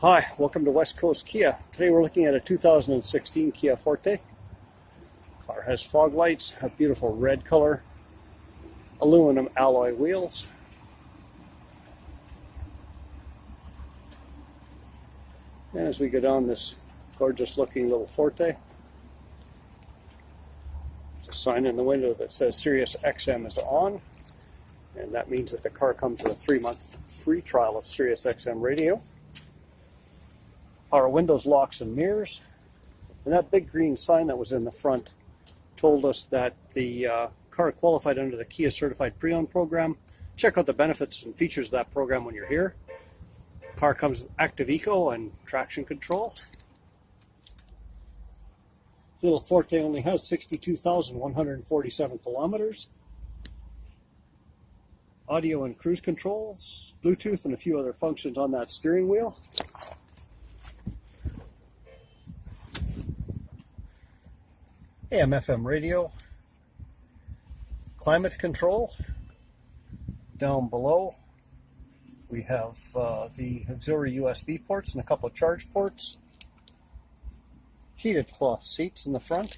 Hi, welcome to West Coast Kia. Today we're looking at a 2016 Kia Forte. Car has fog lights, a beautiful red color, aluminum alloy wheels. And as we go down this gorgeous looking little Forte, there's a sign in the window that says Sirius XM is on, and that means that the car comes with a 3-month free trial of Sirius XM radio. Power windows, locks, and mirrors. And that big green sign that was in the front told us that the car qualified under the Kia Certified Pre-Owned program. Check out the benefits and features of that program when you're here. The car comes with active eco and traction control. The little Forte only has 62,147 kilometers. Audio and cruise controls, Bluetooth, and a few other functions on that steering wheel. AM/FM radio, climate control. Down below we have the auxiliary USB ports and a couple of charge ports. Heated cloth seats in the front.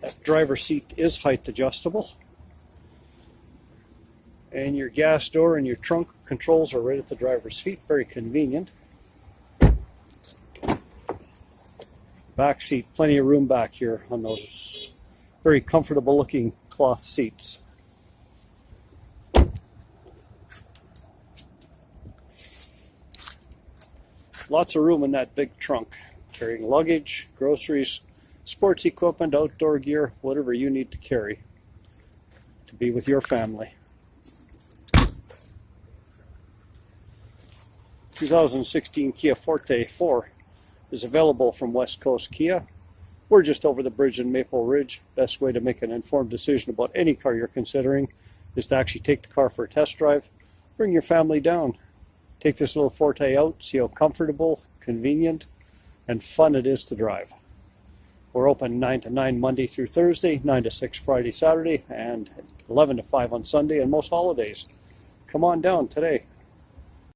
That driver's seat is height adjustable. And your gas door and your trunk controls are right at the driver's feet, very convenient. Back seat, plenty of room back here on those very comfortable looking cloth seats. Lots of room in that big trunk, carrying luggage, groceries, sports equipment, outdoor gear, whatever you need to carry to be with your family. 2016 Kia Forte 4 is available from West Coast Kia. We're just over the bridge in Maple Ridge. Best way to make an informed decision about any car you're considering is to actually take the car for a test drive. Bring your family down. Take this little Forte out, see how comfortable, convenient, and fun it is to drive. We're open 9 to 9 Monday through Thursday, 9 to 6 Friday, Saturday, and 11 to 5 on Sunday and most holidays. Come on down today.